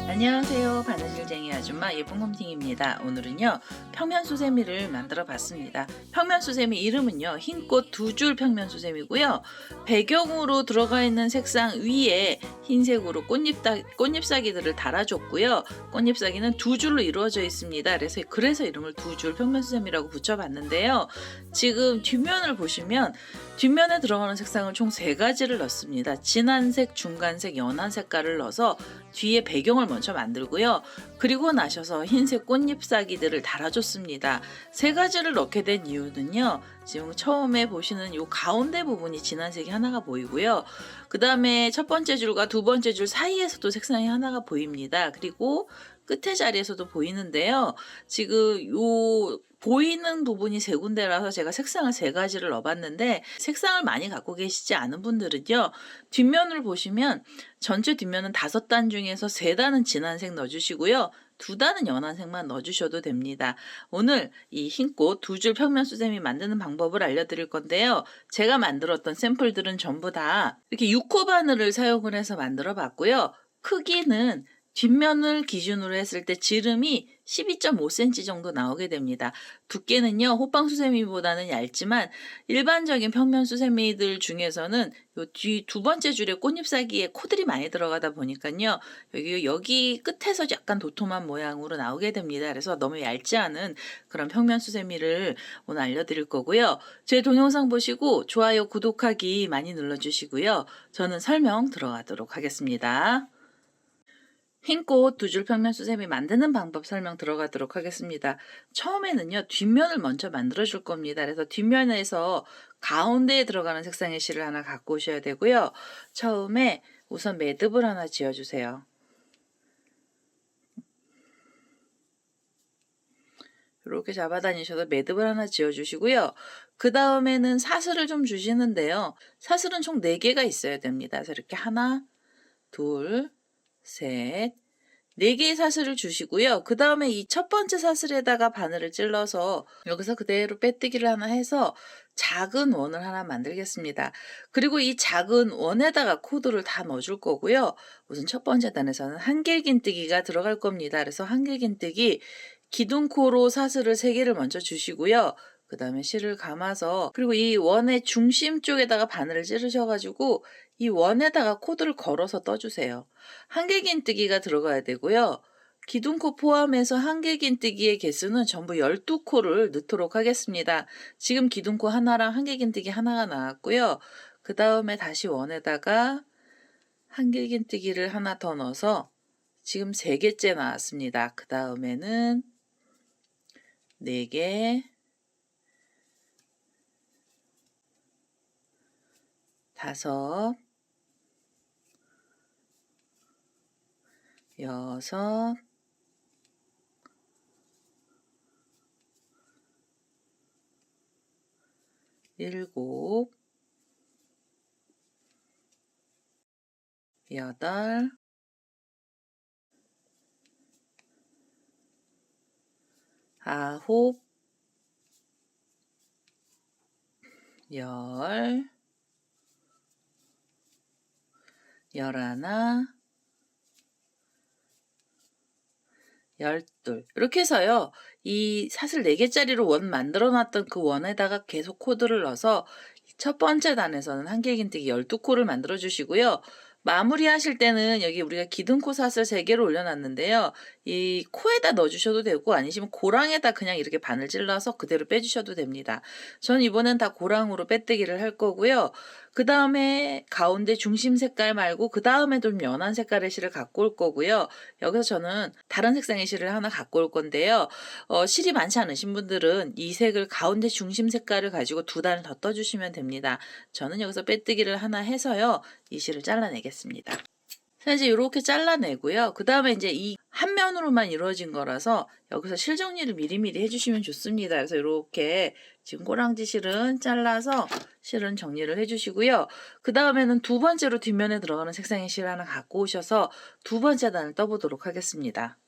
안녕하세요. 바느질쟁이 아줌마 예쁜곰팅입니다. 오늘은요 평면수세미를 만들어 봤습니다. 평면수세미 이름은요 흰꽃 두 줄 평면수세미고요. 배경으로 들어가 있는 색상 위에 흰색으로 꽃잎사기들을 달아줬고요. 꽃잎사기는 두 줄로 이루어져 있습니다. 그래서 이름을 두 줄 평면수세미라고 붙여봤는데요. 지금 뒷면을 보시면 뒷면에 들어가는 색상을 총 3가지를 넣습니다. 진한색, 중간색, 연한 색깔을 넣어서 뒤에 배경을 먼저 만들고요. 그리고 나셔서 흰색 꽃잎사기들을 달아줬습니다. 3가지를 넣게 된 이유는요. 지금 처음에 보시는 이 가운데 부분이 진한색이 하나가 보이고요. 그 다음에 첫 번째 줄과 두 번째 줄 사이에서도 색상이 하나가 보입니다. 그리고 끝에 자리에서도 보이는데요. 지금 요 보이는 부분이 3군데라서 제가 색상을 3가지를 넣어봤는데 색상을 많이 갖고 계시지 않은 분들은요. 뒷면을 보시면 전체 뒷면은 5단 중에서 3단은 진한색 넣어주시고요. 2단은 연한색만 넣어주셔도 됩니다. 오늘 이 흰꽃 두 줄 평면수세미 만드는 방법을 알려드릴 건데요. 제가 만들었던 샘플들은 전부 다 이렇게 6호 바늘을 사용을 해서 만들어 봤고요. 크기는 뒷면을 기준으로 했을 때 지름이 12.5cm 정도 나오게 됩니다. 두께는요 호빵수세미보다는 얇지만 일반적인 평면수세미들 중에서는 요 뒤 두 번째 줄에 꽃잎사기에 코들이 많이 들어가다 보니까요 여기 끝에서 약간 도톰한 모양으로 나오게 됩니다. 그래서 너무 얇지 않은 그런 평면수세미를 오늘 알려드릴 거고요. 제 동영상 보시고 좋아요, 구독하기 많이 눌러주시고요. 저는 설명 들어가도록 하겠습니다. 흰꽃 두 줄 평면수세미 만드는 방법 설명 들어가도록 하겠습니다. 처음에는요 뒷면을 먼저 만들어 줄 겁니다. 그래서 뒷면에서 가운데에 들어가는 색상의 실을 하나 갖고 오셔야 되고요. 처음에 우선 매듭을 하나 지어 주세요. 이렇게 잡아 다니셔서 매듭을 하나 지어 주시고요. 그 다음에는 사슬을 좀 주시는데요. 사슬은 총 4개가 있어야 됩니다. 그래서 이렇게 하나, 둘, 셋, 4개의 사슬을 주시고요. 그 다음에 이 첫 번째 사슬에다가 바늘을 찔러서 여기서 그대로 빼뜨기를 하나 해서 작은 원을 하나 만들겠습니다. 그리고 이 작은 원에다가 코드를 다 넣어줄 거고요. 우선 첫 번째 단에서는 한길긴뜨기가 들어갈 겁니다. 그래서 한길긴뜨기 기둥코로 사슬을 3개를 먼저 주시고요. 그 다음에 실을 감아서 그리고 이 원의 중심 쪽에다가 바늘을 찌르셔가지고 이 원에다가 코드를 걸어서 떠주세요. 한길긴뜨기가 들어가야 되고요. 기둥코 포함해서 한길긴뜨기의 개수는 전부 12코를 넣도록 하겠습니다. 지금 기둥코 하나랑 한길긴뜨기 하나가 나왔고요. 그 다음에 다시 원에다가 한길긴뜨기를 하나 더 넣어서 지금 3개째 나왔습니다. 그 다음에는 4개, 5, 6, 7, 8, 9, 10, 11, 12 이렇게 해서요. 이 사슬 4개짜리로 원 만들어 놨던 그 원에다가 계속 코드를 넣어서 첫 번째 단에서는 한길긴뜨기 12코를 만들어 주시고요. 마무리 하실 때는 여기 우리가 기둥코 사슬 3개를 올려놨는데요. 이 코에다 넣어주셔도 되고 아니시면 고랑에다 그냥 이렇게 바늘 찔러서 그대로 빼주셔도 됩니다. 저는 이번엔 다 고랑으로 빼뜨기를 할 거고요. 그 다음에 가운데 중심 색깔 말고 그 다음에 좀 연한 색깔의 실을 갖고 올 거고요. 여기서 저는 다른 색상의 실을 하나 갖고 올 건데요. 실이 많지 않으신 분들은 이 색을 가운데 중심 색깔을 가지고 2단을 더 떠주시면 됩니다. 저는 여기서 빼뜨기를 하나 해서요. 이 실을 잘라내겠습니다. 자, 이제 이렇게 잘라내고요. 그 다음에 이제 이 한 면으로만 이루어진 거라서 여기서 실 정리를 미리미리 해주시면 좋습니다. 그래서 이렇게 지금 꼬랑지 실은 잘라서 실은 정리를 해주시고요. 그 다음에는 두 번째로 뒷면에 들어가는 색상의 실 하나 갖고 오셔서 두 번째 단을 떠보도록 하겠습니다.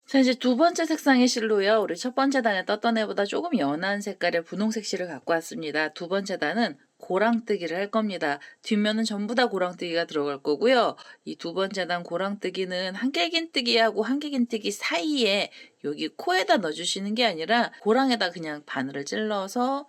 자, 이제 두 번째 색상의 실로요. 우리 첫 번째 단에 떴던 애보다 조금 연한 색깔의 분홍색 실을 갖고 왔습니다. 두 번째 단은 고랑뜨기를 할 겁니다. 뒷면은 전부 다 고랑뜨기가 들어갈 거고요. 이 두 번째 단 고랑뜨기는 한길긴뜨기하고 한길긴뜨기 사이에 여기 코에다 넣어주시는 게 아니라 고랑에다 그냥 바늘을 찔러서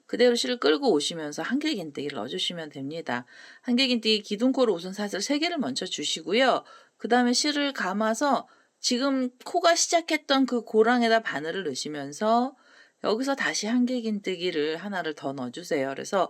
그대로 실을 끌고 오시면서 한길긴뜨기를 넣어주시면 됩니다. 한길긴뜨기 기둥코로 우선 사슬 3개를 먼저 주시고요. 그 다음에 실을 감아서 지금 코가 시작했던 그 고랑에다 바늘을 넣으시면서 여기서 다시 한길긴뜨기를 하나를 더 넣어주세요. 그래서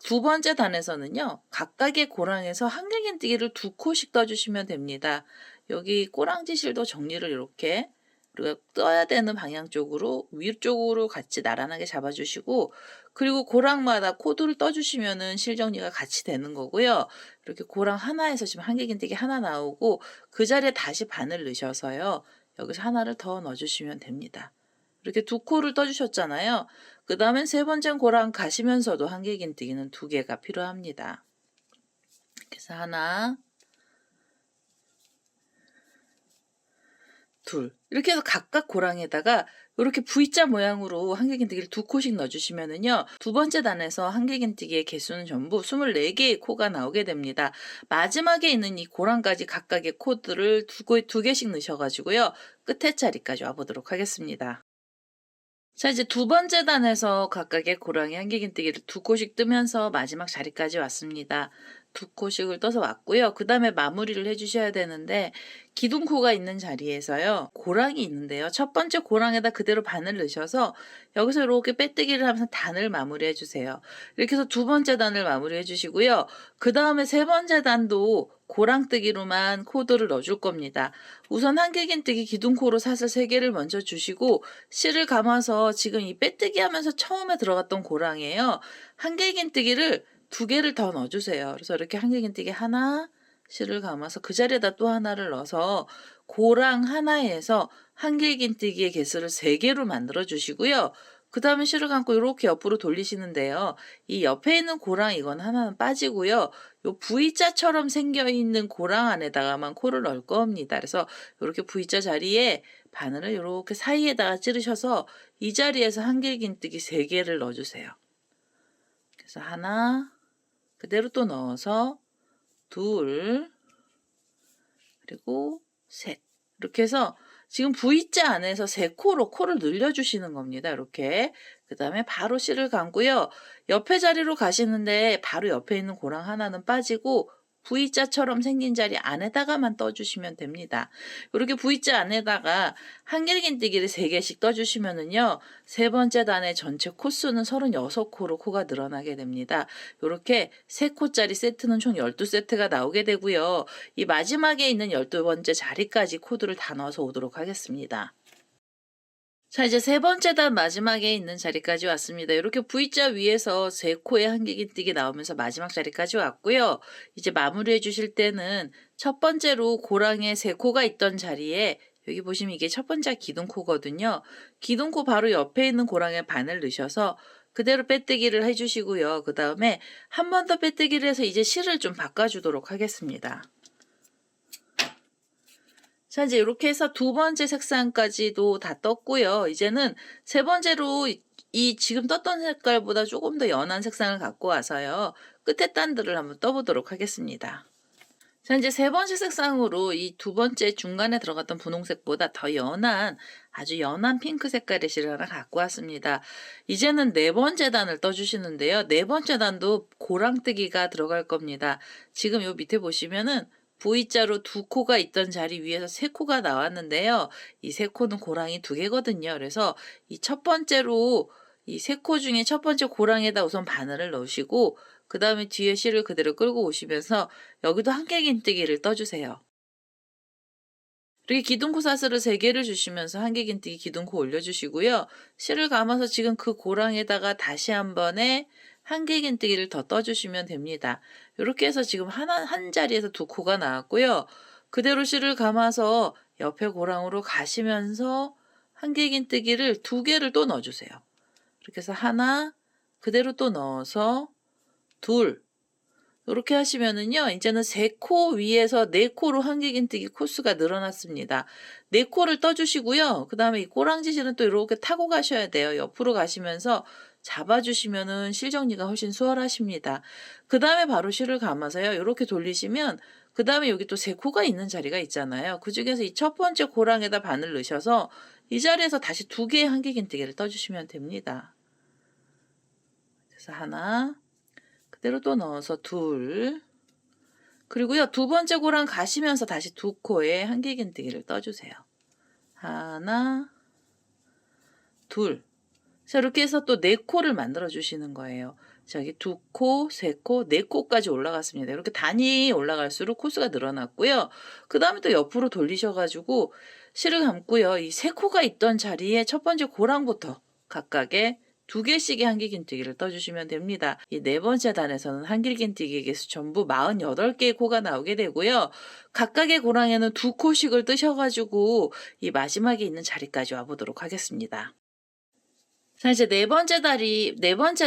두 번째 단에서는요. 각각의 고랑에서 한길긴뜨기를 2코씩 떠주시면 됩니다. 여기 꼬랑지실도 정리를 이렇게 우리가 떠야 되는 방향 쪽으로 위쪽으로 같이 나란하게 잡아주시고, 그리고 고랑마다 코드를 떠주시면은 실 정리가 같이 되는 거고요. 이렇게 고랑 하나에서 지금 한길긴뜨기 하나 나오고 그 자리에 다시 바늘 넣으셔서요. 여기서 하나를 더 넣어주시면 됩니다. 이렇게 2코를 떠주셨잖아요. 그 다음엔 세 번째 고랑 가시면서도 한길긴뜨기는 2개가 필요합니다. 그래서 하나, 둘, 이렇게 해서 각각 고랑에다가 이렇게 V자 모양으로 한길긴뜨기를 2코씩 넣어주시면은요. 두 번째 단에서 한길긴뜨기의 개수는 전부 24개의 코가 나오게 됩니다. 마지막에 있는 이 고랑까지 각각의 코드를 2개씩 넣으셔가지고요. 끝에 자리까지 와보도록 하겠습니다. 자, 이제 두 번째 단에서 각각의 고랑이 한길긴뜨기를 2코씩 뜨면서 마지막 자리까지 왔습니다. 2코씩을 떠서 왔고요. 그 다음에 마무리를 해주셔야 되는데, 기둥코가 있는 자리에서요. 고랑이 있는데요. 첫 번째 고랑에다 그대로 바늘 넣으셔서 여기서 이렇게 빼뜨기를 하면서 단을 마무리해 주세요. 이렇게 해서 두 번째 단을 마무리해 주시고요. 그 다음에 세 번째 단도 고랑뜨기로만 코드를 넣어줄 겁니다. 우선 한길긴뜨기 기둥코로 사슬 3개를 먼저 주시고 실을 감아서 지금 이 빼뜨기 하면서 처음에 들어갔던 고랑이에요. 한길긴뜨기를 2개를 더 넣어주세요. 그래서 이렇게 한길긴뜨기 하나, 실을 감아서 그 자리에다 또 하나를 넣어서 고랑 하나에서 한길긴뜨기의 개수를 3개로 만들어 주시고요. 그 다음에 실을 감고 이렇게 옆으로 돌리시는데요. 이 옆에 있는 고랑 이건 하나는 빠지고요. 요 V자처럼 생겨있는 고랑 안에다가만 코를 넣을 겁니다. 그래서 이렇게 V자 자리에 바늘을 이렇게 사이에다가 찌르셔서 이 자리에서 한길긴뜨기 3개를 넣어주세요. 그래서 하나, 그대로 또 넣어서 둘, 그리고 셋. 이렇게 해서 지금 V자 안에서 3코로 코를 늘려주시는 겁니다. 이렇게. 그 다음에 바로 실을 감고요. 옆에 자리로 가시는데 바로 옆에 있는 고랑 하나는 빠지고 V자처럼 생긴 자리 안에다가만 떠주시면 됩니다. 이렇게 V자 안에다가 한길긴뜨기를 3개씩 떠주시면은요. 세 번째 단의 전체 코수는 36코로 코가 늘어나게 됩니다. 이렇게 3코짜리 세트는 총 12세트가 나오게 되고요. 이 마지막에 있는 12번째 자리까지 코드를 다 넣어서 오도록 하겠습니다. 자, 이제 세 번째 단 마지막에 있는 자리까지 왔습니다. 이렇게 V자 위에서 3코의 한길긴뜨기 나오면서 마지막 자리까지 왔고요. 이제 마무리해 주실 때는 첫 번째로 고랑에 3코가 있던 자리에 여기 보시면 이게 첫 번째 기둥코거든요. 기둥코 바로 옆에 있는 고랑에 바늘 넣으셔서 그대로 빼뜨기를 해주시고요. 그 다음에 한 번 더 빼뜨기를 해서 이제 실을 좀 바꿔주도록 하겠습니다. 자, 이제 이렇게 해서 두 번째 색상까지도 다 떴고요. 이제는 세 번째로 이 지금 떴던 색깔보다 조금 더 연한 색상을 갖고 와서요. 끝에 단들을 한번 떠보도록 하겠습니다. 자, 이제 세 번째 색상으로 이 두 번째 중간에 들어갔던 분홍색보다 더 연한 아주 연한 핑크 색깔의 실을 하나 갖고 왔습니다. 이제는 네 번째 단을 떠주시는데요. 네 번째 단도 고랑뜨기가 들어갈 겁니다. 지금 요 밑에 보시면은 V자로 2코가 있던 자리 위에서 3코가 나왔는데요. 이 3코는 고랑이 2개거든요. 그래서 이 첫 번째로 이 3코 중에 첫 번째 고랑에다 우선 바늘을 넣으시고 그 다음에 뒤에 실을 그대로 끌고 오시면서 여기도 한길긴뜨기를 떠주세요. 이렇게 기둥코 사슬을 3개를 주시면서 한길긴뜨기 기둥코 올려주시고요. 실을 감아서 지금 그 고랑에다가 다시 한 번에 한길긴뜨기를 더 떠주시면 됩니다. 이렇게 해서 지금 한 자리에서 2코가 나왔고요. 그대로 실을 감아서 옆에 고랑으로 가시면서 한길긴뜨기를 2개를 또 넣어주세요. 이렇게 해서 하나, 그대로 또 넣어서 둘, 요렇게 하시면은요. 인제는 3코 위에서 4 코로 한길긴뜨기 코스가 늘어났습니다. 4 코를 떠 주시고요. 그다음에 이 꼬랑지 실은 또 요렇게 타고 가셔야 돼요. 옆으로 가시면서 잡아 주시면은 실 정리가 훨씬 수월하십니다. 그다음에 바로 실을 감아서요. 요렇게 돌리시면 그다음에 여기 또 3 코가 있는 자리가 있잖아요. 그중에서 이 첫 번째 고랑에다 바늘 넣으셔서 이 자리에서 다시 2 개의 한길긴뜨기를 떠 주시면 됩니다. 그래서 하나, 그대로 또 넣어서 둘, 그리고요 두 번째 고랑 가시면서 다시 2 코에 한길긴뜨기를 떠 주세요. 하나, 둘. 자 이렇게 해서 또 4 코를 만들어 주시는 거예요. 자 여기 2 코, 3 코, 4 코까지 올라갔습니다. 이렇게 단위 올라갈수록 코스가 늘어났고요. 그다음에 또 옆으로 돌리셔 가지고 실을 감고요. 이 3 코가 있던 자리에 첫 번째 고랑부터 각각의 2 개씩의 한길긴뜨기를 떠 주시면 됩니다. 이 네 번째 단에서는 한길긴뜨기 개수 전부 48개의 코가 나오게 되고요. 각각의 고랑에는 2 코씩을 뜨셔 가지고 이 마지막에 있는 자리까지 와 보도록 하겠습니다. 자 이제 네 번째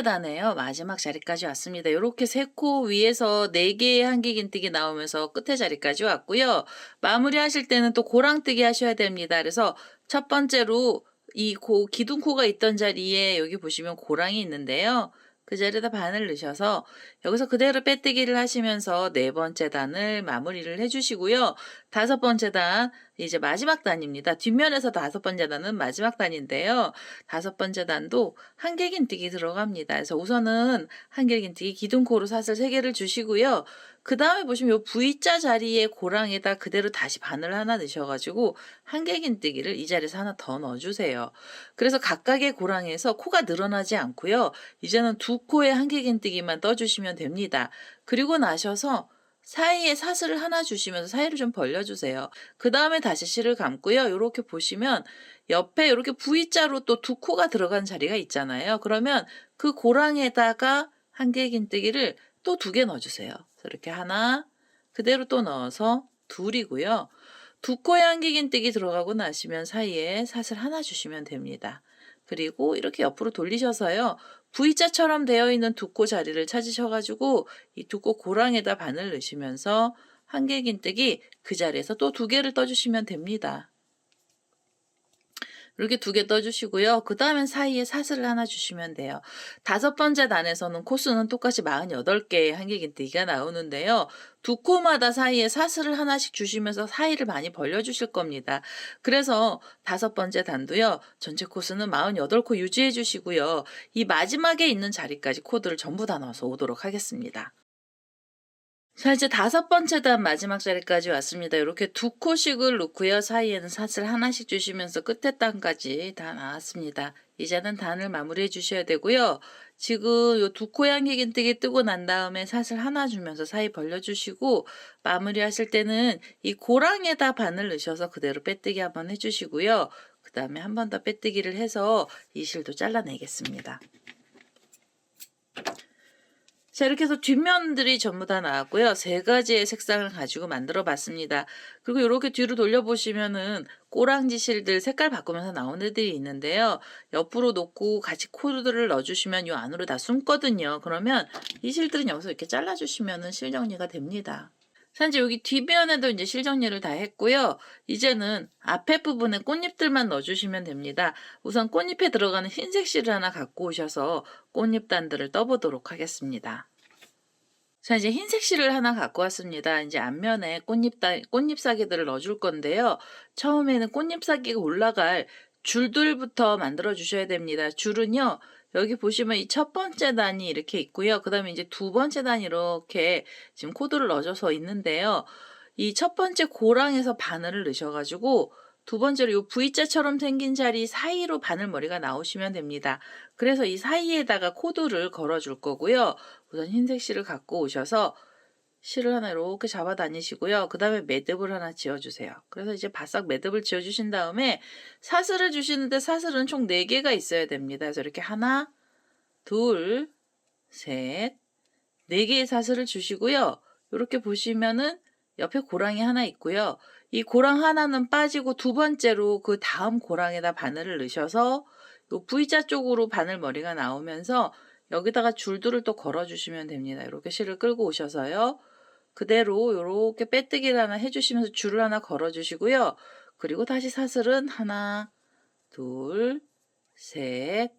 단에요. 마지막 자리까지 왔습니다. 요렇게 3코 위에서 4 개의 한길긴뜨기 나오면서 끝에 자리까지 왔고요. 마무리하실 때는 또 고랑뜨기 하셔야 됩니다. 그래서 첫 번째로 이 기둥코가 있던 자리에 여기 보시면 고랑이 있는데요. 그 자리에다 바늘 넣으셔서 여기서 그대로 빼뜨기를 하시면서 네 번째 단을 마무리를 해 주시고요. 다섯 번째 단 이제 마지막 단입니다. 뒷면에서 다섯 번째 단은 마지막 단인데요. 다섯 번째 단도 한길긴뜨기 들어갑니다. 그래서 우선은 한길긴뜨기 기둥코로 사슬 3개를 주시고요. 그다음에 보시면 요 V자 자리에 고랑에다 그대로 다시 바늘 하나 넣으셔 가지고 한길긴뜨기를 이 자리에서 하나 더 넣어 주세요. 그래서 각각의 고랑에서 코가 늘어나지 않고요. 이제는 2 코에 한길긴뜨기만 떠 주시면 됩니다. 그리고 나셔서 사이에 사슬을 하나 주시면서 사이를 좀 벌려 주세요. 그다음에 다시 실을 감고요. 요렇게 보시면 옆에 요렇게 V자로 또 2 코가 들어간 자리가 있잖아요. 그러면 그 고랑에다가 한길긴뜨기를 또 2개 넣어 주세요. 그래서 이렇게 하나 그대로 또 넣어서 둘이고요. 2 코에 한길긴뜨기 들어가고 나시면 사이에 사슬 하나 주시면 됩니다. 그리고 이렇게 옆으로 돌리셔서요. V자처럼 되어 있는 2 코 자리를 찾으셔 가지고 이 2 코 고랑에다 바늘 넣으시면서 한길긴뜨기 그 자리에서 또 2 개를 떠 주시면 됩니다. 이렇게 2개 떠 주시고요. 그다음엔 사이에 사슬을 하나 주시면 돼요. 다섯 번째 단에서는 코스는 똑같이 48개의 한길긴뜨기가 나오는데요. 2 코마다 사이에 사슬을 하나씩 주시면서 사이를 많이 벌려 주실 겁니다. 그래서 다섯 번째 단도요. 전체 코스는 48코 유지해 주시고요. 이 마지막에 있는 자리까지 코드를 전부 다 넣어서 오도록 하겠습니다. 자 이제 다섯 번째 단 마지막 자리까지 왔습니다. 이렇게 2 코씩을 놓고요. 사이에는 사슬 하나씩 주시면서 끝에 단까지 다 나왔습니다. 이제는 단을 마무리해 주셔야 되고요. 지금 요 2 코의 한길긴뜨기 뜨고 난 다음에 사슬 하나 주면서 사이 벌려 주시고 마무리하실 때는 이 고랑에다 바늘 넣으셔서 그대로 빼뜨기 한번 해 주시고요. 그다음에 한 번 더 빼뜨기를 해서 이 실도 잘라내겠습니다. 자 이렇게 해서 뒷면들이 전부 다 나왔고요. 3가지의 색상을 가지고 만들어 봤습니다. 그리고 이렇게 뒤로 돌려보시면은 꼬랑지 실들 색깔 바꾸면서 나온 애들이 있는데요. 옆으로 놓고 같이 코드를 넣어주시면 이 안으로 다 숨거든요. 그러면 이 실들은 여기서 이렇게 잘라주시면은 실 정리가 됩니다. 자 이제 여기 뒷면에도 이제 실 정리를 다 했고요. 이제는 앞에 부분에 꽃잎들만 넣어주시면 됩니다. 우선 꽃잎에 들어가는 흰색 실을 하나 갖고 오셔서 꽃잎단들을 떠보도록 하겠습니다. 자 이제 흰색 실을 하나 갖고 왔습니다. 이제 앞면에 꽃잎사기들을 넣어줄 건데요. 처음에는 꽃잎사기가 올라갈 줄들부터 만들어 주셔야 됩니다. 줄은요. 여기 보시면 이 첫 번째 단이 이렇게 있고요. 그 다음에 이제 두 번째 단이 이렇게 지금 코드를 넣어줘서 있는데요. 이 첫 번째 고랑에서 바늘을 넣으셔가지고 두 번째로 이 V자처럼 생긴 자리 사이로 바늘머리가 나오시면 됩니다. 그래서 이 사이에다가 코드를 걸어줄 거고요. 우선 흰색 실을 갖고 오셔서 실을 하나 이렇게 잡아 다니시고요. 그 다음에 매듭을 하나 지어주세요. 그래서 이제 바싹 매듭을 지어주신 다음에 사슬을 주시는데 사슬은 총 4개가 있어야 됩니다. 그래서 이렇게 하나, 둘, 셋, 4개의 사슬을 주시고요. 이렇게 보시면은 옆에 고랑이 하나 있고요. 이 고랑 하나는 빠지고 두 번째로 그 다음 고랑에다 바늘을 넣으셔서 요 V자 쪽으로 바늘머리가 나오면서 여기다가 줄들을 또 걸어 주시면 됩니다. 이렇게 실을 끌고 오셔서요. 그대로 요렇게 빼뜨기를 하나 해 주시면서 줄을 하나 걸어 주시고요. 그리고 다시 사슬은 하나, 둘, 셋,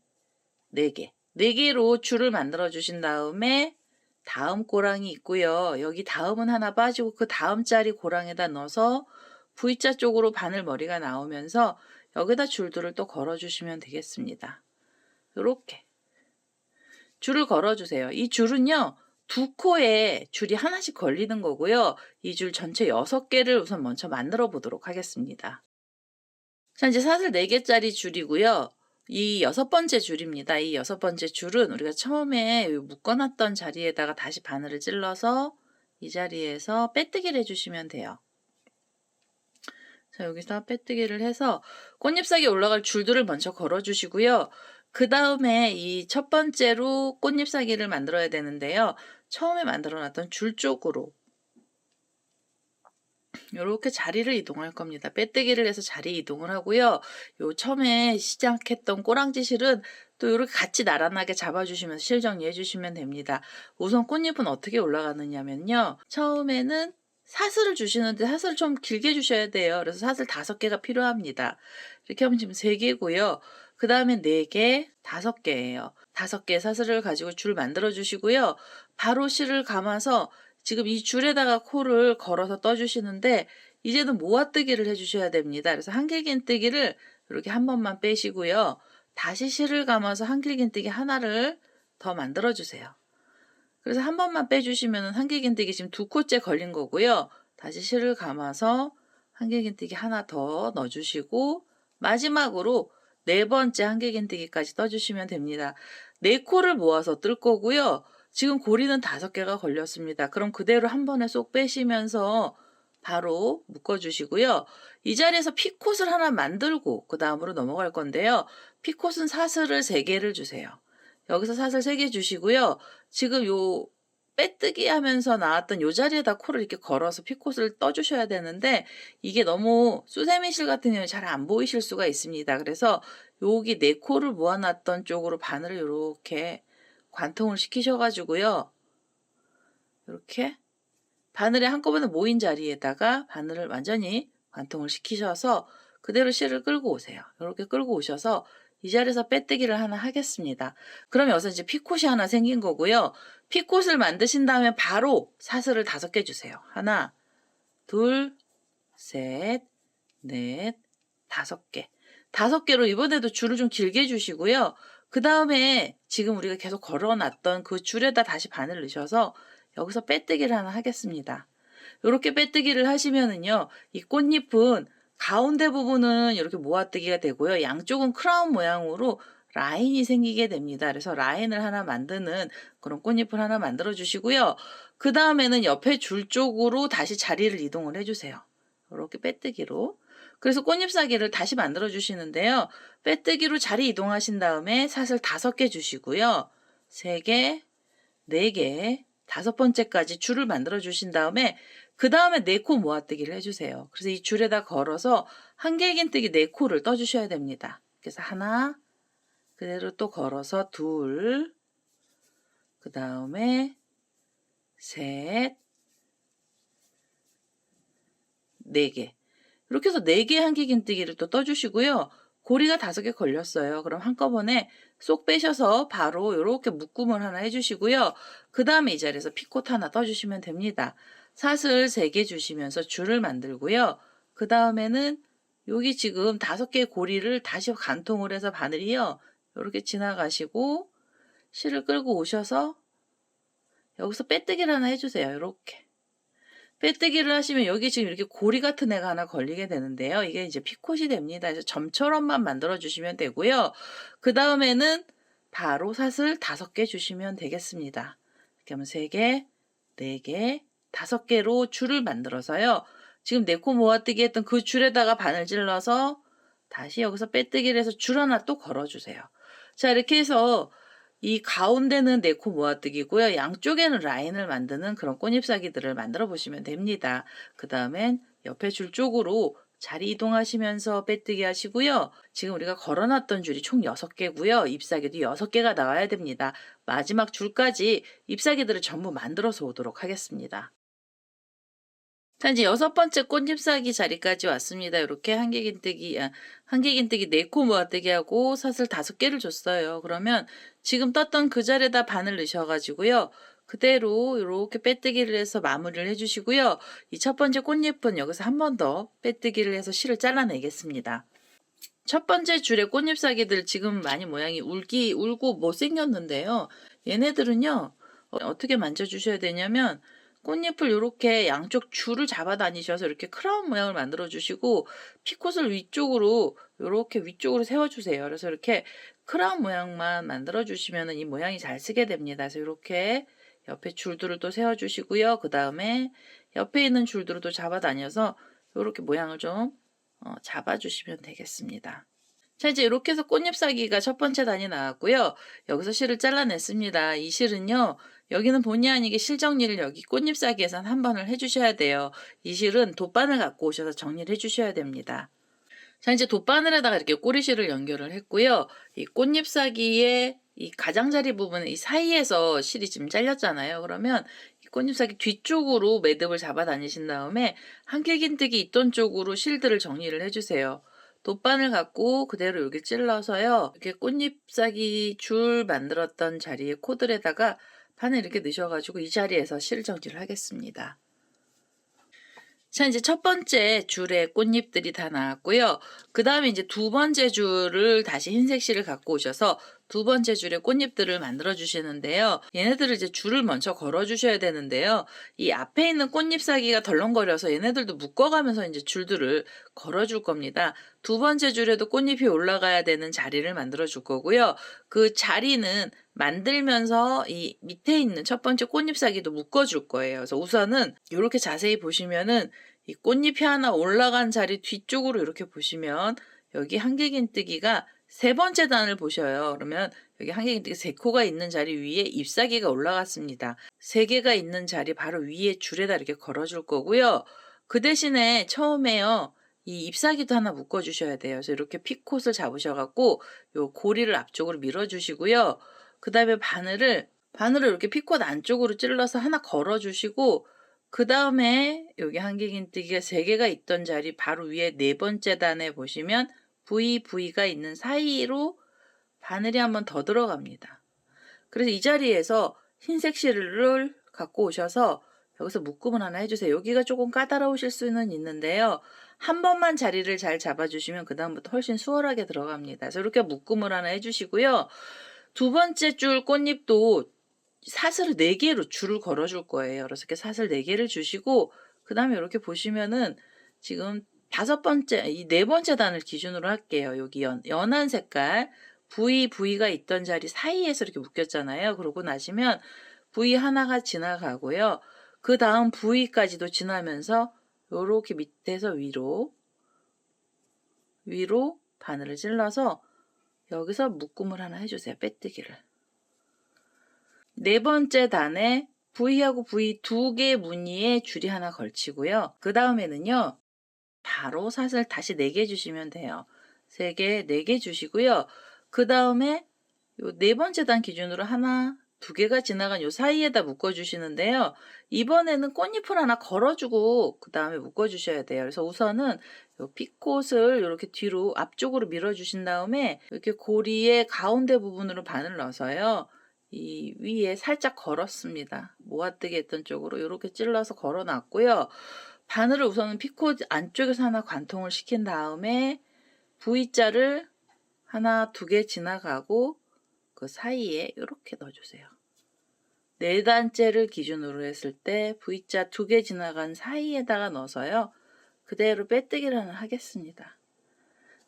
네 개. 네 개로 줄을 만들어 주신 다음에 다음 고랑이 있고요. 여기 다음은 하나 빠지고 그 다음 자리 고랑에다 넣어서 V자 쪽으로 바늘머리가 나오면서 여기다 줄들을 또 걸어 주시면 되겠습니다. 요렇게 줄을 걸어 주세요. 이 줄은요. 두 코에 줄이 하나씩 걸리는 거고요. 이 줄 전체 6개를 우선 먼저 만들어 보도록 하겠습니다. 자, 이제 사슬 4개짜리 줄이고요. 이 6번째 줄입니다. 이 6번째 줄은 우리가 처음에 묶어놨던 자리에다가 다시 바늘을 찔러서 이 자리에서 빼뜨기를 해주시면 돼요. 자, 여기서 빼뜨기를 해서 꽃잎사귀에 올라갈 줄들을 먼저 걸어주시고요. 그 다음에 이 첫 번째로 꽃잎사귀를 만들어야 되는데요. 처음에 만들어놨던 줄 쪽으로 이렇게 자리를 이동할 겁니다. 빼뜨기를 해서 자리 이동을 하고요. 요 처음에 시작했던 꼬랑지 실은 또 이렇게 같이 나란하게 잡아주시면서 실 정리해 주시면 됩니다. 우선 꽃잎은 어떻게 올라가느냐면요. 처음에는 사슬을 주시는데 사슬을 좀 길게 주셔야 돼요. 그래서 사슬 5개가 필요합니다. 이렇게 하면 지금 3개고요. 그 다음에 4개, 5개예요. 5개의 사슬을 가지고 줄 만들어 주시고요. 바로 실을 감아서 지금 이 줄에다가 코를 걸어서 떠주시는데 이제는 모아뜨기를 해주셔야 됩니다. 그래서 한길긴뜨기를 이렇게 한 번만 빼시고요. 다시 실을 감아서 한길긴뜨기 하나를 더 만들어주세요. 그래서 한 번만 빼주시면 한길긴뜨기 지금 2코째 걸린 거고요. 다시 실을 감아서 한길긴뜨기 하나 더 넣어주시고 마지막으로 4번째 한길긴뜨기까지 떠주시면 됩니다. 4코를 모아서 뜰 거고요. 지금 고리는 5개가 걸렸습니다. 그럼 그대로 한 번에 쏙 빼시면서 바로 묶어주시고요. 이 자리에서 피콧을 하나 만들고 그 다음으로 넘어갈 건데요. 피콧은 사슬을 3개를 주세요. 여기서 사슬 3개 주시고요. 지금 요 빼뜨기 하면서 나왔던 요 자리에다 코를 이렇게 걸어서 피콧을 떠주셔야 되는데 이게 너무 수세미실 같은 경우에 잘 안 보이실 수가 있습니다. 그래서 여기 4코를 모아놨던 쪽으로 바늘을 이렇게 관통을 시키셔가지고요. 이렇게 바늘이 한꺼번에 모인 자리에다가 바늘을 완전히 관통을 시키셔서 그대로 실을 끌고 오세요. 이렇게 끌고 오셔서 이 자리에서 빼뜨기를 하나 하겠습니다. 그럼 여기서 이제 피콧이 하나 생긴 거고요. 피콧을 만드신 다음에 바로 사슬을 5개 주세요. 하나, 둘, 셋, 넷, 5개. 5개로 이번에도 줄을 좀 길게 주시고요. 그 다음에 지금 우리가 계속 걸어놨던 그 줄에다 다시 바늘 넣으셔서 여기서 빼뜨기를 하나 하겠습니다. 이렇게 빼뜨기를 하시면은요, 이 꽃잎은 가운데 부분은 이렇게 모아뜨기가 되고요. 양쪽은 크라운 모양으로 라인이 생기게 됩니다. 그래서 라인을 하나 만드는 그런 꽃잎을 하나 만들어 주시고요. 그 다음에는 옆에 줄 쪽으로 다시 자리를 이동을 해주세요. 이렇게 빼뜨기로. 그래서 꽃잎사귀를 다시 만들어 주시는데요. 빼뜨기로 자리 이동하신 다음에 사슬 5개 주시고요. 3개, 4개, 5번째까지 줄을 만들어 주신 다음에 그 다음에 4코 모아뜨기를 해주세요. 그래서 이 줄에다 걸어서 한길긴뜨기 4코를 떠주셔야 됩니다. 그래서 하나, 그대로 또 걸어서 둘, 그 다음에 셋, 4개. 이렇게 해서 4개의 한길긴뜨기를 또 떠주시고요. 고리가 5개 걸렸어요. 그럼 한꺼번에 쏙 빼셔서 바로 이렇게 묶음을 하나 해주시고요. 그 다음에 이 자리에서 피콧 하나 떠주시면 됩니다. 사슬 3개 주시면서 줄을 만들고요. 그 다음에는 여기 지금 5개의 고리를 다시 관통을 해서 바늘이요. 이렇게 지나가시고 실을 끌고 오셔서 여기서 빼뜨기를 하나 해주세요. 이렇게. 빼뜨기를 하시면 여기 지금 이렇게 고리 같은 애가 하나 걸리게 되는데요. 이게 이제 피콧이 됩니다. 그래서 점처럼만 만들어 주시면 되고요. 그 다음에는 바로 사슬 5개 주시면 되겠습니다. 이렇게 하면 3개, 4개, 5개로 줄을 만들어서요. 지금 4코 모아뜨기 했던 그 줄에다가 바늘 찔러서 다시 여기서 빼뜨기를 해서 줄 하나 또 걸어주세요. 자, 이렇게 해서 이 가운데는 4코 모아뜨기고요. 양쪽에는 라인을 만드는 그런 꽃잎사귀들을 만들어 보시면 됩니다. 그 다음엔 옆에 줄 쪽으로 자리 이동하시면서 빼뜨기 하시고요. 지금 우리가 걸어놨던 줄이 총 6개고요. 잎사귀도 6개가 나와야 됩니다. 마지막 줄까지 잎사귀들을 전부 만들어서 오도록 하겠습니다. 자, 이제 6번째 꽃잎사귀 자리까지 왔습니다. 이렇게 한길긴뜨기 4코 모아뜨기하고 사슬 5개를 줬어요. 그러면 지금 떴던 그 자리에다 바늘 넣으셔가지고요. 그대로 이렇게 빼뜨기를 해서 마무리를 해주시고요. 이 첫 번째 꽃잎은 여기서 한 번 더 빼뜨기를 해서 실을 잘라내겠습니다. 첫 번째 줄의 꽃잎사귀들 지금 많이 모양이 울고 못생겼는데요. 얘네들은요, 어떻게 만져주셔야 되냐면, 꽃잎을 이렇게 양쪽 줄을 잡아 다니셔서 이렇게 크라운 모양을 만들어 주시고, 피콧을 이렇게 위쪽으로 세워주세요. 그래서 이렇게 크라운 모양만 만들어 주시면 이 모양이 잘 쓰게 됩니다. 그래서 이렇게 옆에 줄들을 또 세워주시고요. 그 다음에 옆에 있는 줄들을 또 잡아 다녀서 이렇게 모양을 좀 잡아주시면 되겠습니다. 자, 이제 이렇게 해서 꽃잎사귀가 첫 번째 단이 나왔고요. 여기서 실을 잘라냈습니다. 이 실은요, 여기는 본의 아니게 실 정리를 여기 꽃잎사귀에선 한 번을 해주셔야 돼요. 이 실은 돗바늘 갖고 오셔서 정리를 해주셔야 됩니다. 자, 이제 돗바늘에다가 이렇게 꼬리실을 연결을 했고요. 이 꽃잎사귀의 이 가장자리 부분에 이 사이에서 실이 지금 잘렸잖아요. 그러면 이 꽃잎사귀 뒤쪽으로 매듭을 잡아 다니신 다음에 한길긴뜨기 있던 쪽으로 실들을 정리를 해주세요. 돗바늘 갖고 그대로 여기 찔러서요. 이렇게 꽃잎사귀 줄 만들었던 자리에 코들에다가 바늘 이렇게 넣으셔가지고 이 자리에서 실 정리를 하겠습니다. 자, 이제 첫 번째 줄에 꽃잎들이 다 나왔고요. 그 다음에 이제 두 번째 줄을 다시 흰색 실을 갖고 오셔서 두 번째 줄에 꽃잎들을 만들어 주시는데요. 얘네들을 이제 줄을 먼저 걸어 주셔야 되는데요. 이 앞에 있는 꽃잎사귀가 덜렁거려서 얘네들도 묶어가면서 이제 줄들을 걸어 줄 겁니다. 두 번째 줄에도 꽃잎이 올라가야 되는 자리를 만들어 줄 거고요. 그 자리는 만들면서 이 밑에 있는 첫 번째 꽃잎사귀도 묶어 줄 거예요. 그래서 우선은 이렇게 자세히 보시면은 이 꽃잎이 하나 올라간 자리 뒤쪽으로 이렇게 보시면 여기 한길긴뜨기가 세 번째 단을 보셔요. 그러면 여기 한길긴뜨기 3코가 있는 자리 위에 잎사귀가 올라갔습니다. 3개가 있는 자리 바로 위에 줄에다 이렇게 걸어줄 거고요. 그 대신에 처음에요. 이 잎사귀도 하나 묶어주셔야 돼요. 그래서 이렇게 피콧을 잡으셔갖고 요 고리를 앞쪽으로 밀어주시고요. 그 다음에 바늘을 이렇게 피콧 안쪽으로 찔러서 하나 걸어주시고 그 다음에 여기 한길긴뜨기가 3개가 있던 자리 바로 위에 4번째 단에 보시면 V가 있는 사이로 바늘이 한번 더 들어갑니다. 그래서 이 자리에서 흰색 실을 갖고 오셔서 여기서 묶음을 하나 해주세요. 여기가 조금 까다로우실 수는 있는데요. 한 번만 자리를 잘 잡아주시면 그 다음부터 훨씬 수월하게 들어갑니다. 그래서 이렇게 묶음을 하나 해주시고요. 두 번째 줄 꽃잎도 사슬을 4개로 줄을 걸어줄 거예요. 그래서 이렇게 사슬 4개를 주시고 그 다음에 이렇게 보시면은 지금 5번째, 이 4번째 단을 기준으로 할게요. 여기 연한 색깔 V가 있던 자리 사이에서 이렇게 묶였잖아요. 그러고 나시면 V 하나가 지나가고요. 그 다음 V까지도 지나면서 이렇게 밑에서 위로 바늘을 찔러서 여기서 묶음을 하나 해주세요. 빼뜨기를. 4번째 단에 V하고 V 2개 무늬에 줄이 하나 걸치고요. 그 다음에는요. 바로 사슬 다시 4개 주시면 돼요. 3개, 4개 주시고요. 그 다음에 요 4번째 단 기준으로 하나, 2개가 지나간 요 사이에다 묶어주시는데요. 이번에는 꽃잎을 하나 걸어주고 그 다음에 묶어주셔야 돼요. 그래서 우선은 요 피콧을 이렇게 뒤로 앞쪽으로 밀어주신 다음에 이렇게 고리의 가운데 부분으로 바늘을 넣어서요. 이 위에 살짝 걸었습니다. 모아뜨기 했던 쪽으로 이렇게 찔러서 걸어놨고요. 바늘을 우선은 피콧 안쪽에서 하나 관통을 시킨 다음에 V자를 하나, 2개 지나가고 그 사이에 이렇게 넣어주세요. 4단째를 기준으로 했을 때 V자 2개 지나간 사이에다가 넣어서요. 그대로 빼뜨기를 하나 하겠습니다.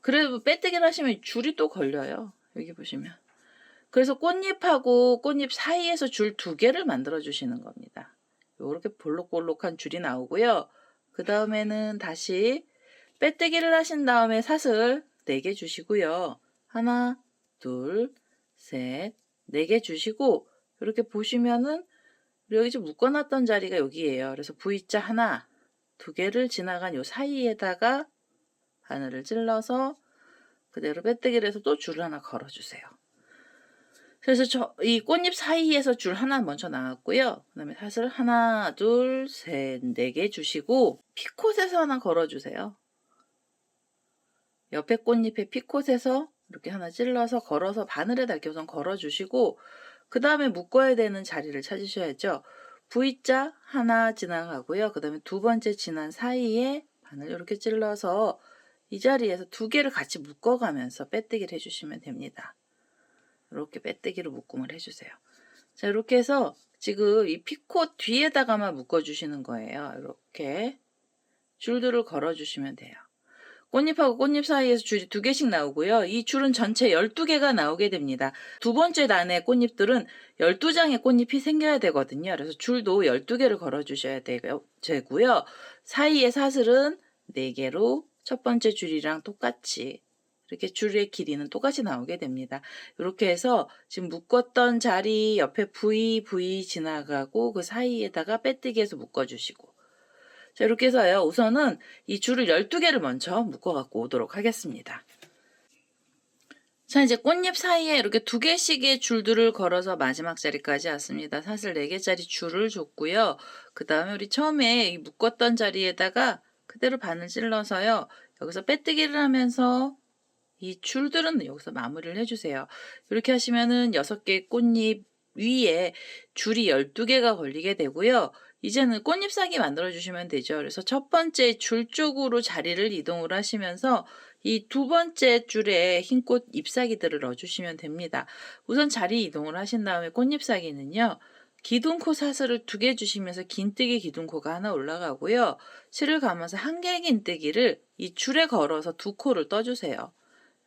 그래도 빼뜨기를 하시면 줄이 또 걸려요. 여기 보시면. 그래서 꽃잎하고 꽃잎 사이에서 줄 2개를 만들어 주시는 겁니다. 이렇게 볼록볼록한 줄이 나오고요. 그 다음에는 다시 빼뜨기를 하신 다음에 사슬 4개 주시고요. 하나, 둘, 셋, 4개 주시고 이렇게 보시면은 여기 좀 묶어놨던 자리가 여기예요. 그래서 V자 하나, 2개를 지나간 요 사이에다가 바늘을 찔러서 그대로 빼뜨기를 해서 또 줄을 하나 걸어주세요. 그래서 이 꽃잎 사이에서 줄 하나 먼저 나왔고요. 그다음에 사슬 하나, 둘, 셋, 네 개 주시고 피콧에서 하나 걸어주세요. 옆에 꽃잎에 피콧에서 이렇게 하나 찔러서 걸어서 바늘에다 이렇게 우선 걸어주시고 그 다음에 묶어야 되는 자리를 찾으셔야죠. V자 하나 지나가고요. 그 다음에 두 번째 지난 사이에 바늘 이렇게 찔러서 이 자리에서 두 개를 같이 묶어가면서 빼뜨기를 해주시면 됩니다. 이렇게 빼뜨기로 묶음을 해주세요. 자, 이렇게 해서 지금 이 피콧 뒤에다가만 묶어주시는 거예요. 이렇게 줄들을 걸어주시면 돼요. 꽃잎하고 꽃잎 사이에서 줄이 두 개씩 나오고요. 이 줄은 전체 12개가 나오게 됩니다. 두 번째 단의 꽃잎들은 12장의 꽃잎이 생겨야 되거든요. 그래서 줄도 12개를 걸어주셔야 되고요. 사이의 사슬은 4개로 첫 번째 줄이랑 똑같이 이렇게 줄의 길이는 똑같이 나오게 됩니다. 이렇게 해서 지금 묶었던 자리 옆에 V 지나가고 그 사이에다가 빼뜨기해서 묶어주시고 자, 이렇게 해서요. 우선은 이 줄을 12개를 먼저 묶어 갖고 오도록 하겠습니다. 자, 이제 꽃잎 사이에 이렇게 2개씩의 줄들을 걸어서 마지막 자리까지 왔습니다. 사슬 4개짜리 줄을 줬고요. 그 다음에 우리 처음에 이 묶었던 자리에다가 그대로 바늘 찔러서요. 여기서 빼뜨기를 하면서 이 줄들은 여기서 마무리를 해주세요. 이렇게 하시면은 6개의 꽃잎 위에 줄이 12개가 걸리게 되고요. 이제는 꽃잎사기 만들어 주시면 되죠. 그래서 첫 번째 줄 쪽으로 자리를 이동을 하시면서 이 두 번째 줄에 흰꽃 잎사기들을 넣어주시면 됩니다. 우선 자리 이동을 하신 다음에 꽃잎사기는요. 기둥코 사슬을 2개 주시면서 긴뜨기 기둥코가 하나 올라가고요. 실을 감아서 한개 긴뜨기를 이 줄에 걸어서 2코를 떠주세요.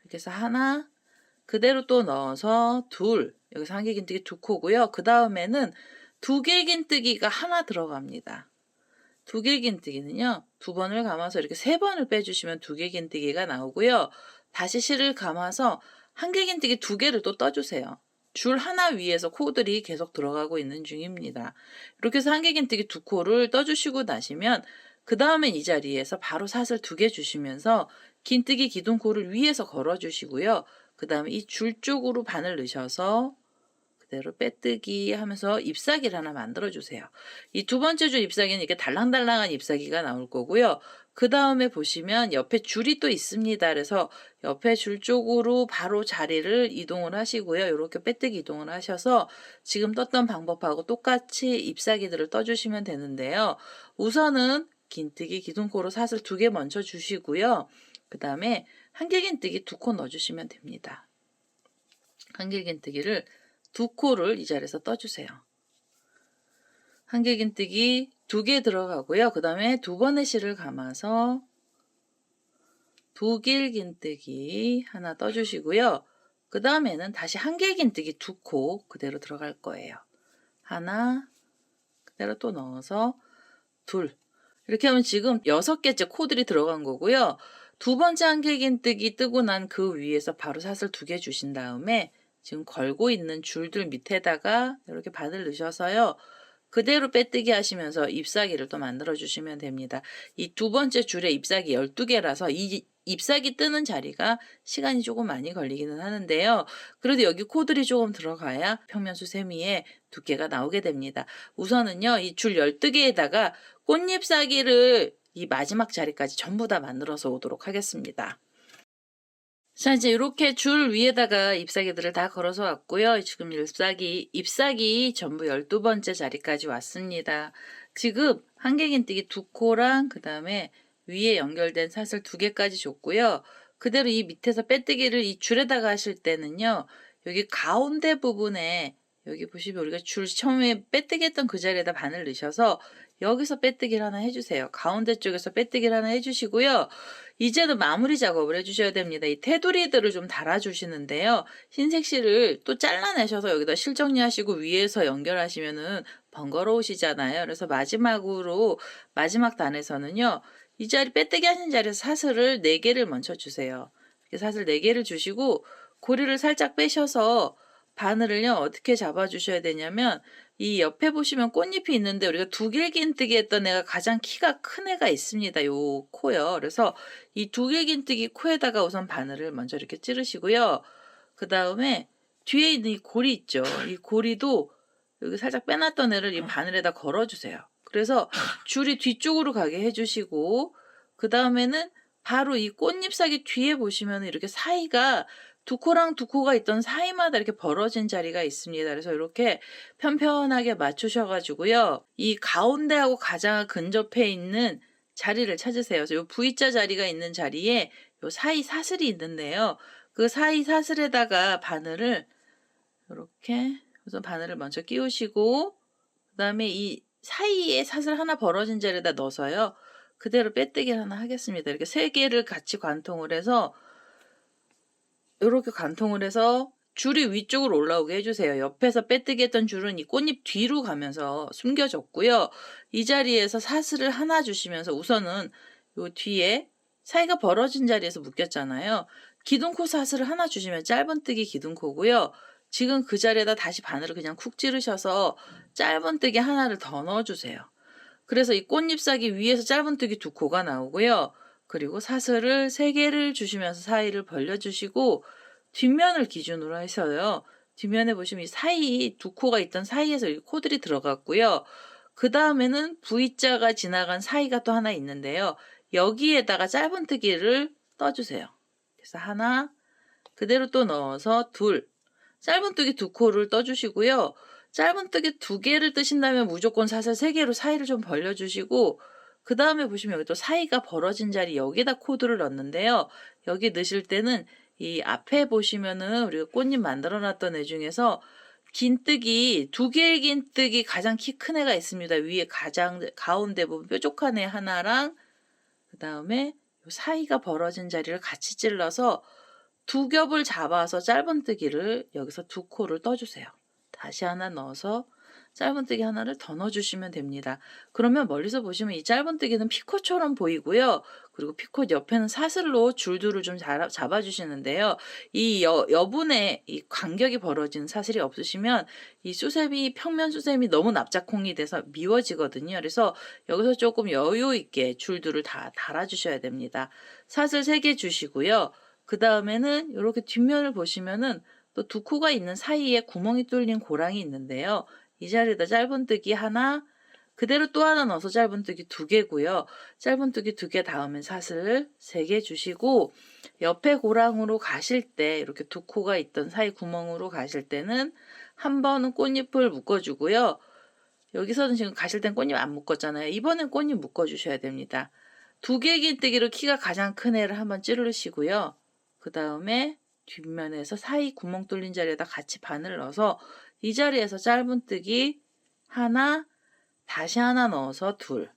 이렇게 해서 하나, 그대로 또 넣어서 둘, 여기서 한개 긴뜨기 2코고요. 그 다음에는 2개 긴뜨기가 하나 들어갑니다. 2개 긴뜨기는요. 2번을 감아서 이렇게 3번을 빼주시면 2개 긴뜨기가 나오고요. 다시 실을 감아서 한개 긴뜨기 2개를 또 떠주세요. 줄 하나 위에서 코들이 계속 들어가고 있는 중입니다. 이렇게 해서 한개 긴뜨기 2코를 떠주시고 나시면 그 다음엔 이 자리에서 바로 사슬 2개 주시면서 긴뜨기 기둥코를 위에서 걸어주시고요. 그 다음에 이 줄 쪽으로 바늘 넣으셔서 그대로 빼뜨기 하면서 잎사기를 하나 만들어주세요. 이 두 번째 줄 잎사기는 이렇게 달랑달랑한 잎사기가 나올 거고요. 그 다음에 보시면 옆에 줄이 또 있습니다. 그래서 옆에 줄 쪽으로 바로 자리를 이동을 하시고요. 이렇게 빼뜨기 이동을 하셔서 지금 떴던 방법하고 똑같이 잎사기들을 떠주시면 되는데요. 우선은 긴뜨기 기둥코로 사슬 2개 먼저 주시고요. 그 다음에 한길 긴뜨기 2코 넣어주시면 됩니다. 한길 긴뜨기를 2코를 이 자리에서 떠주세요. 한길 긴뜨기 2개 들어가고요. 그 다음에 2번의 실을 감아서 2길 긴뜨기 하나 떠주시고요. 그 다음에는 다시 한길 긴뜨기 2코 그대로 들어갈 거예요. 하나, 그대로 또 넣어서 둘. 이렇게 하면 지금 6개째 코들이 들어간 거고요. 두 번째 한길 긴뜨기 뜨고 난 그 위에서 바로 사슬 2개 주신 다음에 지금 걸고 있는 줄들 밑에다가 이렇게 바늘 넣으셔서요. 그대로 빼뜨기 하시면서 잎사기를 또 만들어 주시면 됩니다. 이 두 번째 줄에 잎사기 12개라서 이 잎사기 뜨는 자리가 시간이 조금 많이 걸리기는 하는데요. 그래도 여기 코들이 조금 들어가야 평면수세미의 두께가 나오게 됩니다. 우선은요. 이 줄 12개에다가 꽃잎사기를 이 마지막 자리까지 전부 다 만들어서 오도록 하겠습니다. 자, 이제 이렇게 줄 위에다가 잎사기들을 다 걸어서 왔고요. 지금 잎사기 전부 12번째 자리까지 왔습니다. 지금 한개 긴뜨기 2코랑 그 다음에 위에 연결된 사슬 2개까지 줬고요. 그대로 이 밑에서 빼뜨기를 이 줄에다가 하실 때는요. 여기 가운데 부분에 여기 보시면 우리가 줄 처음에 빼뜨기 했던 그 자리에다 바늘 넣으셔서 여기서 빼뜨기를 하나 해주세요. 가운데 쪽에서 빼뜨기를 하나 해주시고요. 이제는 마무리 작업을 해주셔야 됩니다. 이 테두리들을 좀 달아주시는데요. 흰색 실을 또 잘라내셔서 여기다 실 정리하시고 위에서 연결하시면은 번거로우시잖아요. 그래서 마지막 단에서는요. 이 자리 빼뜨기 하신 자리에서 사슬을 4개를 먼저 주세요. 이렇게 사슬 4개를 주시고 고리를 살짝 빼셔서 바늘을요. 어떻게 잡아주셔야 되냐면 이 옆에 보시면 꽃잎이 있는데 우리가 2길 긴뜨기 했던 애가 가장 키가 큰 애가 있습니다. 요 코요. 그래서 이 2길 긴뜨기 코에다가 우선 바늘을 먼저 이렇게 찌르시고요. 그 다음에 뒤에 있는 이 고리 있죠. 이 고리도 여기 살짝 빼놨던 애를 이 바늘에다 걸어주세요. 그래서 줄이 뒤쪽으로 가게 해주시고, 그 다음에는 바로 이 꽃잎사귀 뒤에 보시면 이렇게 사이가 두 코랑 두 코가 있던 사이마다 이렇게 벌어진 자리가 있습니다. 그래서 이렇게 편편하게 맞추셔가지고요. 이 가운데하고 가장 근접해 있는 자리를 찾으세요. 그래서 이 V자 자리가 있는 자리에 요 사이 사슬이 있는데요. 그 사이 사슬에다가 바늘을 이렇게, 우선 바늘을 먼저 끼우시고, 그 다음에 이 사이에 사슬 하나 벌어진 자리에다 넣어서요. 그대로 빼뜨기를 하나 하겠습니다. 이렇게 세 개를 같이 관통을 해서, 이렇게 관통을 해서 줄이 위쪽으로 올라오게 해주세요. 옆에서 빼뜨기 했던 줄은 이 꽃잎 뒤로 가면서 숨겨졌고요. 이 자리에서 사슬을 하나 주시면서 우선은 요 뒤에 사이가 벌어진 자리에서 묶였잖아요. 기둥코 사슬을 하나 주시면 짧은뜨기 기둥코고요. 지금 그 자리에다 다시 바늘을 그냥 쿡 찌르셔서 짧은뜨기 하나를 더 넣어주세요. 그래서 이 꽃잎사귀 위에서 짧은뜨기 두 코가 나오고요. 그리고 사슬을 3개를 주시면서 사이를 벌려주시고, 뒷면을 기준으로 해서요. 뒷면에 보시면 이 사이 두 코가 있던 사이에서 이 코들이 들어갔고요. 그 다음에는 V자가 지나간 사이가 또 하나 있는데요. 여기에다가 짧은뜨기를 떠주세요. 그래서 하나, 그대로 또 넣어서 둘, 짧은뜨기 두 코를 떠주시고요. 짧은뜨기 2개를 뜨신다면 무조건 사슬 3개로 사이를 좀 벌려주시고, 그 다음에 보시면 여기 또 사이가 벌어진 자리 여기다 코드를 넣는데요. 여기 넣으실 때는 이 앞에 보시면은 우리가 꽃잎 만들어 놨던 애 중에서 긴뜨기, 2개의 긴뜨기 가장 키 큰 애가 있습니다. 위에 가장 가운데 부분 뾰족한 애 하나랑, 그 다음에 사이가 벌어진 자리를 같이 찔러서 2겹을 잡아서 짧은뜨기를 여기서 2코를 떠주세요. 다시 하나 넣어서 짧은뜨기 하나를 더 넣어주시면 됩니다. 그러면 멀리서 보시면 이 짧은뜨기는 피코처럼 보이고요. 그리고 피코 옆에는 사슬로 줄들을 좀 잡아주시는데요. 이 여분의 이 간격이 벌어진 사슬이 없으시면 이 수세미, 평면 수세미 너무 납작콩이 돼서 미워지거든요. 그래서 여기서 조금 여유 있게 줄들을 다 달아주셔야 됩니다. 사슬 3개 주시고요. 그 다음에는 이렇게 뒷면을 보시면은 또 2코가 있는 사이에 구멍이 뚫린 고랑이 있는데요. 이 자리에다 짧은뜨기 하나, 그대로 또 하나 넣어서 짧은뜨기 2개고요. 짧은뜨기 2개 다음에 사슬 3개 주시고, 옆에 고랑으로 가실 때 이렇게 2코가 있던 사이 구멍으로 가실 때는 한 번은 꽃잎을 묶어주고요. 여기서는 지금 가실 땐 꽃잎 안 묶었잖아요. 이번엔 꽃잎 묶어주셔야 됩니다. 2개 긴뜨기로 키가 가장 큰 애를 한번 찌르시고요. 그 다음에 뒷면에서 사이 구멍 뚫린 자리에다 같이 바늘 넣어서 이 자리에서 짧은뜨기 하나, 다시 하나 넣어서 둘,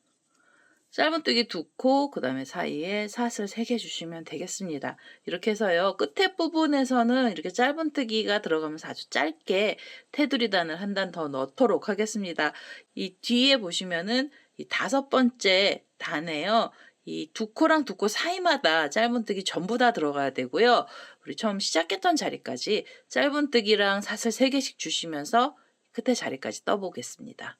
짧은뜨기 2코, 그 다음에 사이에 사슬 3개 주시면 되겠습니다. 이렇게 해서요. 끝에 부분에서는 이렇게 짧은뜨기가 들어가면서 아주 짧게 테두리단을 한 단 더 넣도록 하겠습니다. 이 뒤에 보시면은 이 5번째 단에요. 이 2코랑 2코 사이마다 짧은뜨기 전부 다 들어가야 되고요. 우리 처음 시작했던 자리까지 짧은뜨기랑 사슬 3개씩 주시면서 끝에 자리까지 떠보겠습니다.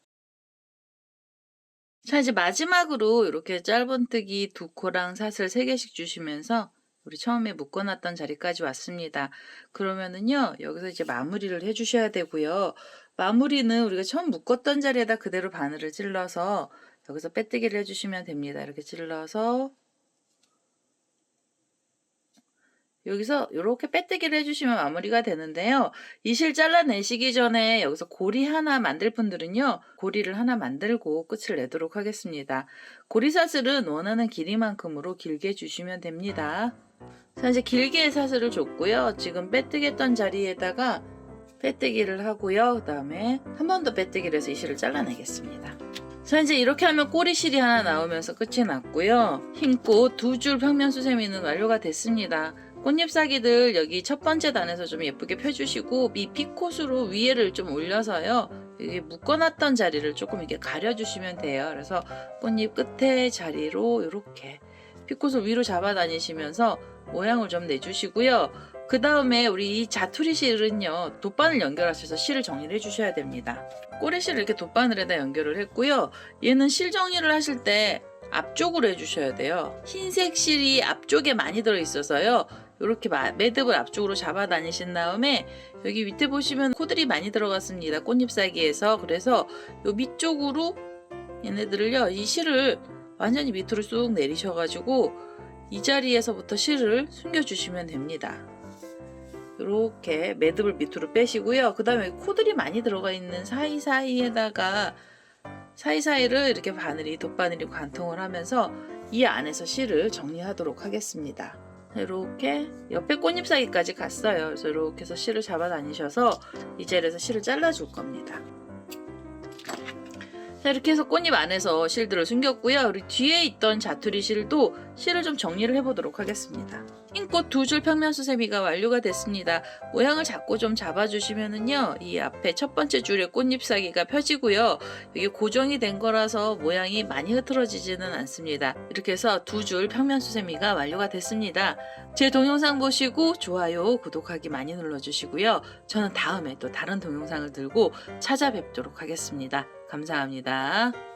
자, 이제 마지막으로 이렇게 짧은뜨기 2코랑 사슬 3개씩 주시면서 우리 처음에 묶어놨던 자리까지 왔습니다. 그러면은요, 여기서 이제 마무리를 해주셔야 되고요. 마무리는 우리가 처음 묶었던 자리에다 그대로 바늘을 찔러서 여기서 빼뜨기를 해주시면 됩니다. 이렇게 찔러서 여기서 이렇게 빼뜨기를 해주시면 마무리가 되는데요. 이 실 잘라내시기 전에 여기서 고리 하나 만들 분들은요. 고리를 하나 만들고 끝을 내도록 하겠습니다. 고리 사슬은 원하는 길이만큼으로 길게 주시면 됩니다. 자, 이제 길게 사슬을 줬고요. 지금 빼뜨기 했던 자리에다가 빼뜨기를 하고요. 그 다음에 한 번 더 빼뜨기를 해서 이 실을 잘라내겠습니다. 자, 이제 이렇게 하면 꼬리실이 하나 나오면서 끝이 났고요. 흰꽃 2줄 평면 수세미는 완료가 됐습니다. 꽃잎사귀들 여기 첫 번째 단에서 좀 예쁘게 펴주시고 이 피콧으로 위에를 좀 올려서요. 여기 묶어놨던 자리를 조금 이렇게 가려주시면 돼요. 그래서 꽃잎 끝에 자리로 이렇게 피콧을 위로 잡아 다니시면서 모양을 좀 내주시고요. 그 다음에 우리 이 자투리 실은요. 돗바늘 연결하셔서 실을 정리를 해주셔야 됩니다. 꼬리실을 이렇게 돗바늘에다 연결을 했고요. 얘는 실 정리를 하실 때 앞쪽으로 해주셔야 돼요. 흰색 실이 앞쪽에 많이 들어있어서요. 이렇게 매듭을 앞쪽으로 잡아 다니신 다음에 여기 밑에 보시면 코들이 많이 들어갔습니다. 꽃잎사기에서. 그래서 요 밑쪽으로 얘네들을요, 이 실을 완전히 밑으로 쑥 내리셔가지고 이 자리에서부터 실을 숨겨주시면 됩니다. 이렇게 매듭을 밑으로 빼시고요. 그 다음에 코들이 많이 들어가 있는 사이사이에다가 사이사이를 이렇게 돗바늘이 관통을 하면서 이 안에서 실을 정리하도록 하겠습니다. 이렇게 옆에 꽃잎사기까지 갔어요. 그래서 이렇게 해서 실을 잡아 다니셔서 이 자리에서 실을 잘라줄 겁니다. 자, 이렇게 해서 꽃잎 안에서 실들을 숨겼고요. 그리고 뒤에 있던 자투리 실도 실을 좀 정리를 해보도록 하겠습니다. 흰꽃 2줄 평면수세미가 완료가 됐습니다. 모양을 자꾸 좀 잡아주시면은요, 이 앞에 첫 번째 줄에 꽃잎사기가 펴지고요. 이게 고정이 된 거라서 모양이 많이 흐트러지지는 않습니다. 이렇게 해서 2줄 평면수세미가 완료가 됐습니다. 제 동영상 보시고 좋아요, 구독하기 많이 눌러주시고요. 저는 다음에 또 다른 동영상을 들고 찾아뵙도록 하겠습니다. 감사합니다.